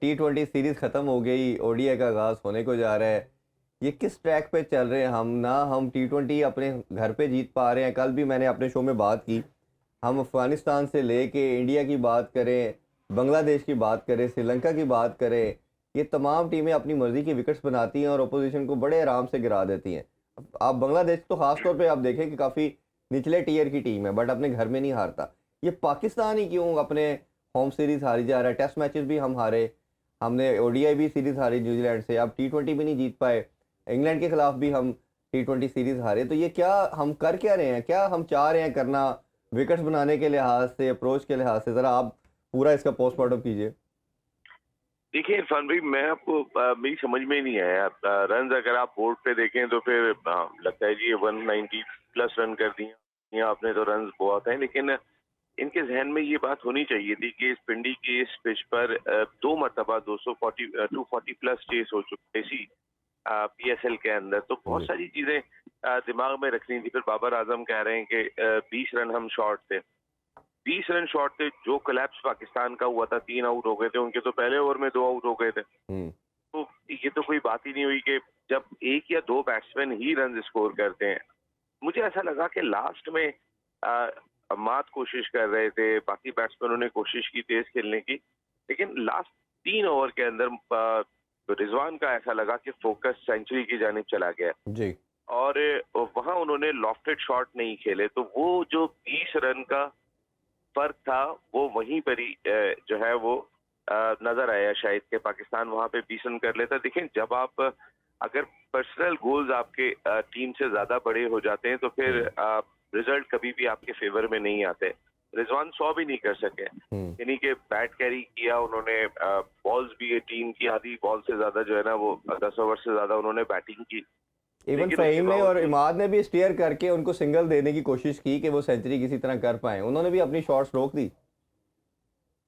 T20 series खत्म हो गई, ओडीआई का आगाज होने को जा रहा है। ये किस ट्रैक पे चल रहे हैं हम? ना हम T20 अपने घर पे जीत पा रहे हैं। कल भी मैंने अपने शो में बात की, हम अफगानिस्तान से लेके इंडिया की बात करें, बांग्लादेश की बात करें, श्रीलंका की बात करें, ये तमाम टीमें अपनी मर्जी की विकेट्स बनाती हैं और अपोजिशन को बड़े आराम से गिरा देती हैं। आप बांग्लादेश तो खास तौर पे आप देखें कि काफ़ी निचले टीयर की टीम है, बट अपने घर में नहीं हारता। ये पाकिस्तान ही क्यों अपने होम सीरीज हारी जा रहा है? टेस्ट मैचेस भी हम हारे, हमने ओडीआई भी सीरीज हारी न्यूजीलैंड से, अब T20 भी नहीं जीत पाए। इंग्लैंड के खिलाफ भी हम T20 सीरीज हारे। तो ये क्या हम कर क्या रहे हैं? क्या हम चाह रहे हैं करना विकेट्स बनाने के लिहाज से, अप्रोच के लिहाज से? ज़रा आप पूरा इसका पोस्टमार्टम कीजिए। देखिए इरफान भाई, मैं आपको मेरी समझ में ही नहीं आया। रन अगर आप बोर्ड पे देखें तो फिर लगता है जी ये 190 प्लस रन कर दिए आपने, तो रन बहुत हैं। लेकिन इनके जहन में ये बात होनी चाहिए थी कि इस पिंडी की इस पिच पर दो मरतबा 240 प्लस चेस हो चुके इसी पीएसएल के अंदर। तो बहुत जी। सारी चीजें दिमाग में रखनी थी। फिर बाबर आजम कह रहे हैं कि 20 रन हम शॉर्ट थे। 20 रन शॉर्ट थे। जो कोलैप्स पाकिस्तान का हुआ था, 3 आउट हो गए थे उनके, तो पहले ओवर में 2 आउट हो गए थे। हम्म। तो ये तो कोई बात ही नहीं हुई कि जब एक या दो बैट्समैन ही रन स्कोर करते हैं। मुझे ऐसा लगा कि लास्ट में अम्माद कोशिश कर रहे थे, बाकी बैट्समैनों ने कोशिश की तेज खेलने की, लेकिन लास्ट 3 ओवर के अंदर रिजवान का ऐसा लगा कि फोकस सेंचुरी की जानिब चला गया जी। और वहां उन्होंने लॉफ्टेड शॉट नहीं खेले। तो वो जो 20 रन का फर्क था वो वहीं पर ही जो है वो नजर आया शायद कि पाकिस्तान वहां पे 20 रन कर लेता। देखिए, जब आप अगर पर्सनल गोल्स आपके टीम से ज्यादा बड़े हो जाते हैं तो फिर हम्म। रिजल्ट कभी भी आपके फेवर में नहीं आते। रिजवान 100 भी नहीं कर सके, हम्म। यानी कि बैट कैरी किया उन्होंने। बॉल्स भी टीम की आधी बॉल से ज्यादा जो है ना वो 10 ओवर से ज्यादा उन्होंने बैटिंग की, इवन लेकिन उसके फ़हीम ने और बावजूद इमाद ने भी स्टीयर करके उनको सिंगल देने की कोशिश की कि वो सेंचुरी किसी तरह कर पाए। उन्होंने भी अपनी शॉट्स रोक दी।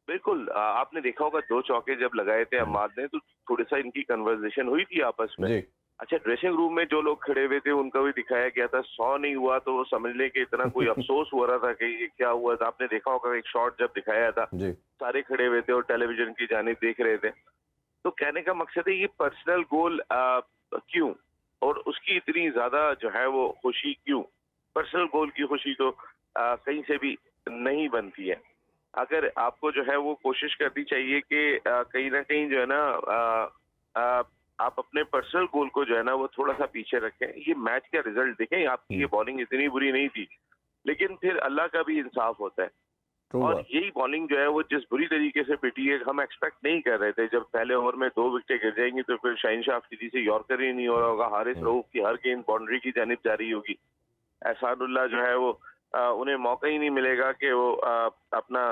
बिल्कुल आपने देखा होगा 2 चौके जब लगाए थे अम्माद ने तो थोड़ी सा इनकी कन्वर्सेशन हुई थी आपस में। जी। अच्छा, ड्रेसिंग रूम में जो लोग खड़े हुए थे उनका भी दिखाया गया था। 100 नहीं हुआ तो वो समझ लें कि इतना कोई अफसोस हो रहा था कि ये क्या हुआ था। आपने देखा होगा एक शॉट जब दिखाया था, जी। सारे खड़े हुए थे और टेलीविजन की जानिब देख रहे थे। तो कहने का मकसद है ये पर्सनल गोल क्यों, और उसकी इतनी ज्यादा जो है वो खुशी क्यों? पर्सनल गोल की खुशी तो कहीं से भी नहीं बनती है। अगर आपको जो है वो कोशिश करनी चाहिए कि कहीं ना कहीं जो है ना आप अपने पर्सनल गोल को जो है ना वो थोड़ा सा पीछे रखें। ये मैच का रिजल्ट देखें, आपकी ये हम्म। बॉलिंग इतनी बुरी नहीं थी, लेकिन फिर अल्लाह का भी इंसाफ होता है। ट्रू और बात। यही बॉलिंग जो है वो जिस बुरी तरीके से पिटी है, हम एक्सपेक्ट नहीं कर रहे थे। जब पहले ओवर में 2 विकेटें गिर जाएंगी तो फिर शाहिनशाह अफरीदी से यॉर्कर ही नहीं हो रहा होगा, हारिस हम्म। रऊफ की हर गेंद बाउंड्री की जानिब जा रही होगी, एहसानुल्लाह जो है वो उन्हें मौका ही नहीं मिलेगा कि वो अपना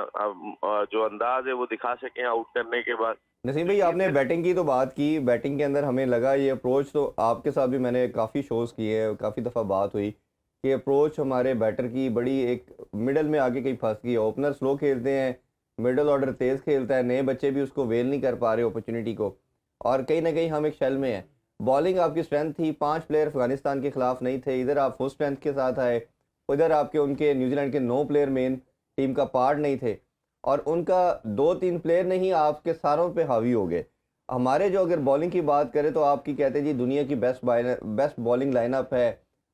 जो अंदाज है वो दिखा सकें आउट करने के बाद। नसीम तो भाई, ये आपने फिर बैटिंग की तो बात की। बैटिंग के अंदर हमें लगा ये अप्रोच, तो आपके साथ भी मैंने काफ़ी शोज़ किए, काफ़ी दफ़ा बात हुई कि अप्रोच हमारे बैटर की बड़ी एक मिडल में आके कहीं फंस गई है। ओपनर स्लो खेलते हैं, मिडल ऑर्डर तेज़ खेलता है, नए बच्चे भी उसको वेल नहीं कर पा रहे अपॉर्चुनिटी को, और कहीं ना कहीं हम एक शेल में हैं। बॉलिंग आपकी स्ट्रेंथ थी, 5 प्लेयर अफगानिस्तान के खिलाफ नहीं थे, इधर आप फुल स्ट्रेंथ के साथ आए, उधर आपके उनके न्यूजीलैंड के 9 प्लेयर मेन टीम का पार्ट नहीं थे, और उनका 2-3 प्लेयर नहीं आपके सारों पे हावी हो गए। हमारे जो अगर बॉलिंग की बात करें तो आपकी कहते हैं जी दुनिया की बेस्ट बॉलिंग लाइनअप है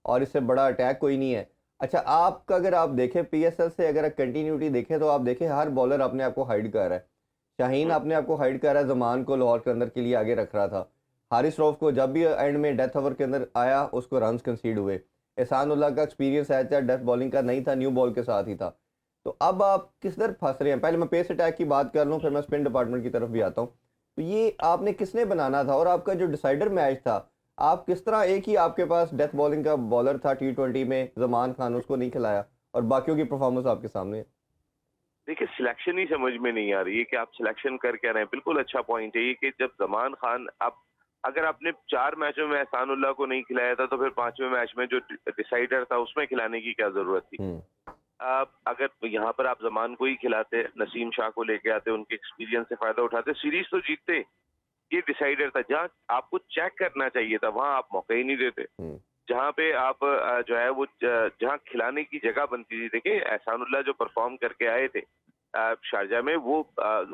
और इससे बड़ा अटैक कोई नहीं है। अच्छा, आपका अगर आप देखें पीएसएल से, अगर कंटिन्यूटी देखें तो आप देखें हर बॉलर अपने आप को हाइड कर रहा है। शाहीन हम्म, अपने आप को हाइड कर रहा है, जमान को लाहौर के अंदर के लिए आगे रख रहा था। हारिस रऊफ को जब भी एंड में डेथ ओवर के अंदर आया उसको रन्स कंसीड हुए। एहसानुल्लाह का एक्सपीरियंस है डेथ बॉलिंग का नहीं था, न्यू बॉल के साथ ही था। तो अब आप किस तरफ फंस रहे हैं? पहले मैं पेस अटैक की बात कर लूं, फिर मैं स्पिन डिपार्टमेंट की तरफ भी आता हूं। तो ये आपने किसने बनाना था, और आपका जो डिसाइडर मैच था, आप किस तरह, एक ही आपके पास डेथ बॉलिंग का बॉलर था T20 में, जमान खान, उसको नहीं खिलाया, और बाकियों की परफॉर्मेंस आपके सामने है। देखिए सिलेक्शन ही समझ में नहीं आ रही है कि आप सिलेक्शन कर क्या रहे हैं। बिल्कुल अच्छा पॉइंट है ये कि जब जमान खान, अब अगर आपने 4 मैचों में एहसानुल्लाह को नहीं खिलाया था तो फिर 5वें मैच में जो डिसाइडर था उसमें खिलाने की क्या जरूरत थी? हम्म। अगर यहाँ पर आप जमान को ही खिलाते, नसीम शाह को लेके आते, उनके एक्सपीरियंस से फायदा उठाते, सीरीज तो जीतते। ये डिसाइडर था। जहाँ आपको चेक करना चाहिए था वहां आप मौका ही नहीं देते। हम्म। जहाँ पे आप जो है वो जहाँ खिलाने की जगह बनती थी। देखिए एहसानुल्लाह जो परफॉर्म करके आए थे, शारजा में, वो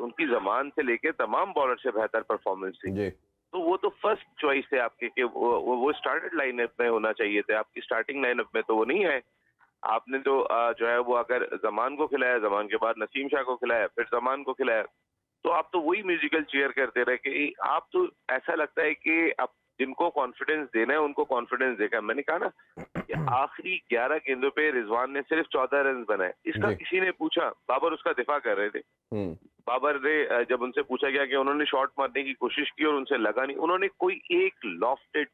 उनकी जमान से लेके तमाम बॉलर से बेहतर परफॉर्मेंस थी। जी। तो वो तो फर्स्ट चॉइस है आपके कि वो स्टार्टेड लाइनअप में होना चाहिए थे, आपकी स्टार्टिंग लाइनअप में तो वो नहीं है। आपने तो जो है वो अगर जमान को खिलाया, जमान के बाद नसीम शाह को खिलाया, फिर जमान को खिलाया, तो आप तो वही म्यूजिकल चेयर करते रहे कि आप तो ऐसा लगता है कि आप जिनको कॉन्फिडेंस देना है उनको कॉन्फिडेंस देगा। मैंने कहा ना कि आखिरी 11 गेंदों पे रिजवान ने सिर्फ 14 रन बनाए। इसका जी। किसी ने पूछा, बाबर उसका दिफा कर रहे थे। हम्म। बाबर ने जब उनसे पूछा गया कि उन्होंने शॉट मारने की कोशिश की और उनसे लगा नहीं, उन्होंने कोई एक लॉफ्टेड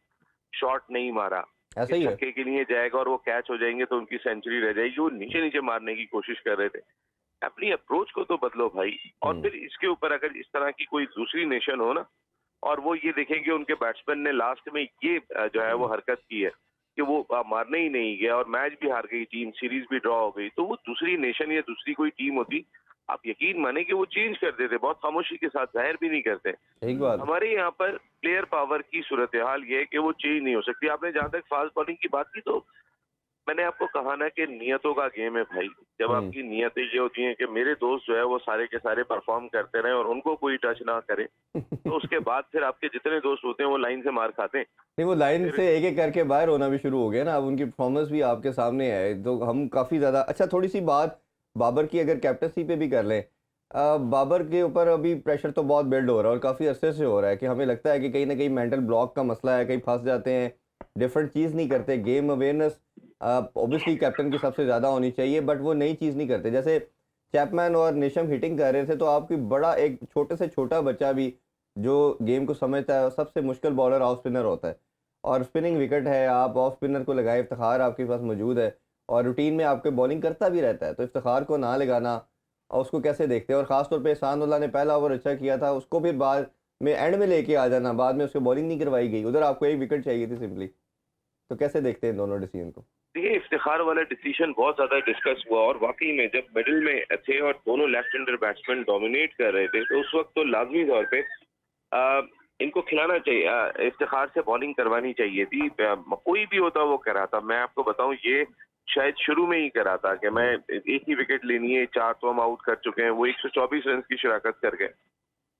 शॉट नहीं मारा कि ऐसा ही है। छक्के के लिए जाएगा और वो कैच हो जाएंगे तो उनकी सेंचुरी रह जाएगी। वो नीचे नीचे मारने की कोशिश कर रहे थे। अपनी अप्रोच को तो बदलो भाई। और फिर इसके ऊपर अगर इस तरह की कोई दूसरी नेशन हो ना, और वो ये देखें कि उनके बैट्समैन ने लास्ट में ये जो है वो हरकत की है कि वो मारने ही नहीं गया और मैच भी हार गई टीम, सीरीज भी ड्रॉ हो गई, तो वो दूसरी नेशन या दूसरी कोई टीम होती, आप यकीन माने कि वो चेंज कर देते, बहुत खामोशी के साथ, जाहिर भी नहीं करते। एक बात। हमारे यहाँ पर प्लेयर पावर की सूरत हाल ये है कि वो चेंज नहीं हो सकती। आपने जहां तक फास्ट बॉलिंग की बात की, तो मैंने आपको कहा ना कि नियतों का गेम है भाई। जब आपकी नियतें ये होती हैं कि मेरे दोस्त जो है वो सारे के सारे परफॉर्म करते रहे और उनको कोई टच ना करे, तो उसके बाद फिर आपके जितने दोस्त होते हैं वो लाइन से मार खाते हैं। नहीं, वो लाइन फिर से एक एक करके बाहर होना भी शुरू हो गया ना। अब उनकी परफॉर्मेंस भी आपके सामने है, तो हम काफ़ी ज़्यादा। अच्छा, थोड़ी सी बात बाबर की अगर कैप्टनसी पे भी कर लें। बाबर के ऊपर अभी प्रेशर तो बहुत बिल्ड हो रहा है और काफ़ी अरसे से हो रहा है कि हमें लगता है कि कहीं ना कहीं मेंटल ब्लॉक का मसला है, कहीं फंस जाते हैं, डिफरेंट चीज़ नहीं करते। गेम अवेयरनेस ऑब्वियसली कैप्टन की सबसे ज़्यादा होनी चाहिए, बट वो नई चीज़ नहीं करते। जैसे चैपमैन और नेशम हिटिंग कर रहे थे, तो आपकी बड़ा एक छोटे से छोटा बच्चा भी जो गेम को समझता है, सबसे मुश्किल बॉलर ऑफ स्पिनर होता है और स्पिनिंग विकेट है, आप ऑफ स्पिनर को लगाए, इफ्तिखार आपके पास मौजूद है और रूटीन में आपके बॉलिंग करता भी रहता है, तो इफ्तिखार को ना लगाना और उसको कैसे देखते हैं। और ख़ासतौर पे एहसानुल्लाह ने पहला ओवर अच्छा किया था, उसको फिर बाद में एंड में लेके आ जाना, बाद में उसको बॉलिंग नहीं करवाई गई, उधर आपको एक विकेट चाहिए थी सिंपली। तो कैसे देखते हैं दोनों डिसीजन को? देखिए, इफ्तिखार वाला डिसीजन बहुत ज्यादा डिस्कस हुआ और वाकई में जब मिडिल में थे और दोनों लेफ्ट हैंडर बैट्समैन डोमिनेट कर रहे थे, तो उस वक्त तो लाजमी तौर पे इनको खिलाना चाहिए, इफ्तिखार से बॉलिंग करवानी चाहिए थी। कोई भी होता वो करा था। मैं आपको बताऊं, ये शायद शुरू में ही करा था कि मैं एक ही विकेट लेनी है, 4 तो हम आउट कर चुके हैं, वो 124 रन की शराकत कर गए,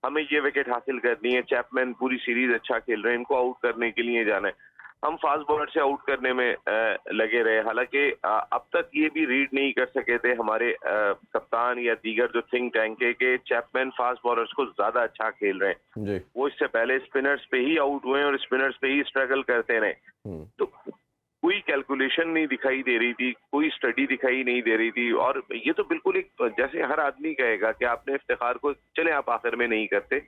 हमें ये विकेट हासिल करनी है। चैपमैन पूरी सीरीज अच्छा खेल रहे हैं, इनको आउट करने के लिए जाना है। हम फास्ट बॉलर से आउट करने में लगे रहे। हालांकि अब तक ये भी रीड नहीं कर सके थे हमारे कप्तान या दीगर जो थिंक टैंक के चैपमैन फास्ट बॉलर्स को ज्यादा अच्छा खेल रहे हैं। जी। वो इससे पहले स्पिनर्स पे ही आउट हुए और स्पिनर्स पे ही स्ट्रगल करते रहे। तो कोई कैलकुलेशन नहीं दिखाई दे रही थी, कोई स्टडी दिखाई नहीं दे रही थी। और ये तो बिल्कुल एक, जैसे हर आदमी कहेगा कि आपने इफ्तिखार को चले आप आखिर में नहीं करते,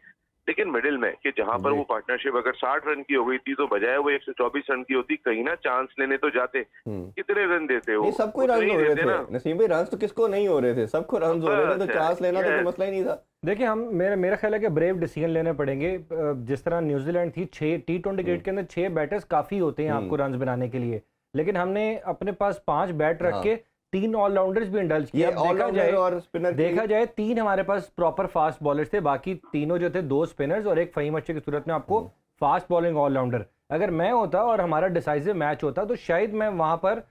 लेकिन मिडिल में कि जहां पर वो पार्टनरशिप अगर 60 रन की हो गई थी, तो बजाय वो 124 रन की होती, कहीं ना चांस लेने तो जाते। कितने रन देते हो? नहीं, सबको रन हो रहे थे नसीम भाई, रन तो किसको नहीं हो रहे थे, सबको रन हो रहे थे, तो चांस लेना तो कोई मसला ही नहीं था। देखिए, हम मेरा ख्याल है कि ब्रेव डिसीजन लेने पड़ेंगे। जिस तरह न्यूजीलैंड थी, 6 T20 क्रिकेट के अंदर 6 बैटर्स काफी होते हैं आपको रन बनाने के लिए, लेकिन हमने अपने पास 5 बैट रख के 3 ऑलराउंडर्स भी इंडल्ज किया। देखा जाए 3 हमारे पास प्रॉपर फास्ट बॉलर्स थे, बाकी तीनों जो थे 2 स्पिनर्स और एक फहीम अशरफ की सूरत में आपको फास्ट बॉलिंग ऑलराउंडर। अगर मैं होता और हमारा डिसाइसिव मैच होता, तो शायद मैं वहां पर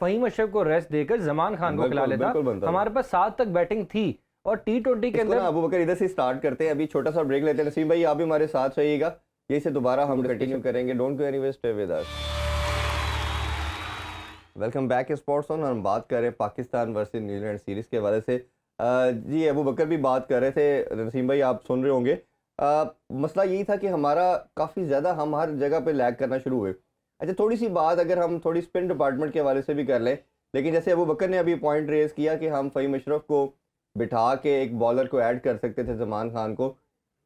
फहीम अशरफ को रेस्ट देकर जमान खान को खिला लेता। हमारे पास 7 तक बैटिंग थी और T20 के अंदर। अबू बकर इधर से स्टार्ट करते हैं, अभी छोटा सा ब्रेक लेते हैं। नसीम भाई, आप भी हमारे साथ रहिएगा, यही से दोबारा हम कंटिन्यू करेंगे। Don't go anywhere, stay with us. Welcome back sports on. हम बात कर रहे हैं पाकिस्तान वर्सेस न्यूजीलैंड सीरीज के हवाले से। जी, अबू बकर भी बात कर रहे थे, नसीम भाई आप सुन रहे होंगे। मसला यही था कि हमारा काफ़ी ज़्यादा हम हर जगह पे लैग करना शुरू हुए। अच्छा, थोड़ी सी बात अगर हम थोड़ी स्पिन डिपार्टमेंट के हवाले से भी कर लें, लेकिन जैसे अबू बकर ने अभी पॉइंट रेज किया कि हम फहीम अशरफ को बिठा के एक बॉलर को ऐड कर सकते थे, जमान खान को।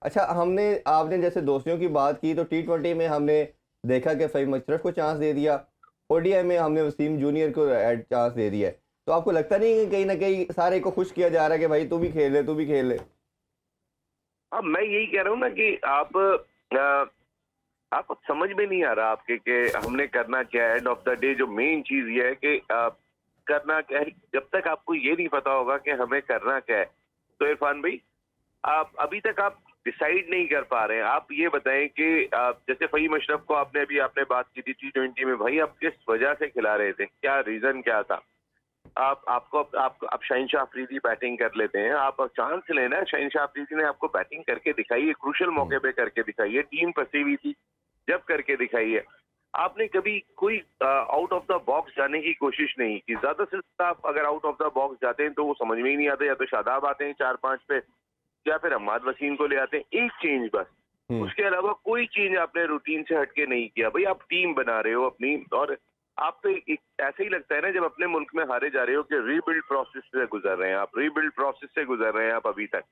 अच्छा, आपने जैसे दोस्तियों की बात की, तो T20 में हमने देखा कि फहीम अशरफ को चांस दे दिया, ODI में हमने वसीम जूनियर को चांस दे दिया है। तो आपको लगता नहीं कि कहीं ना कहीं सारे को खुश किया जा रहा है कि भाई तू भी खेल ले, तू भी खेल ले? अब मैं यही कह रहा हूँ ना कि आपको समझ में नहीं आ रहा आपके कि हमने करना क्या है। एंड ऑफ द डे जो मेन चीज ये है कि करना क्या है। जब तक आपको ये नहीं पता होगा कि हमें करना क्या है, तो इरफान भाई आप अभी तक आप डिसाइड नहीं कर पा रहे हैं। आप ये बताएं कि जैसे फहीम अशरफ को आपने बात की थी T20 में, भाई आप किस वजह से खिला रहे थे, क्या रीजन क्या था? आप शहीनशाह अफरीदी बैटिंग कर लेते हैं, आप चांस लेना। शहीनशाह अफरीदी ने आपको बैटिंग करके दिखाई है, क्रूशल मौके पे करके दिखाई है, टीम फंसी हुई थी जब करके दिखाई है। आपने कभी कोई आउट ऑफ द बॉक्स जाने की कोशिश नहीं की। ज्यादा से ज्यादा आप अगर आउट ऑफ द बॉक्स जाते हैं तो वो समझ में ही नहीं आता, या तो शादाब आते हैं 4-5 पे, या फिर अहमद वसीम को ले आते हैं, एक चेंज बस। उसके अलावा कोई चेंज आपने रूटीन से हटके नहीं किया। भाई आप टीम बना रहे हो अपनी, और आप तो ऐसे ही लगता है ना जब अपने मुल्क में हारे जा रहे हो कि रीबिल्ड प्रोसेस से गुजर रहे हैं आप, रीबिल्ड प्रोसेस से गुजर रहे हैं आप अभी तक।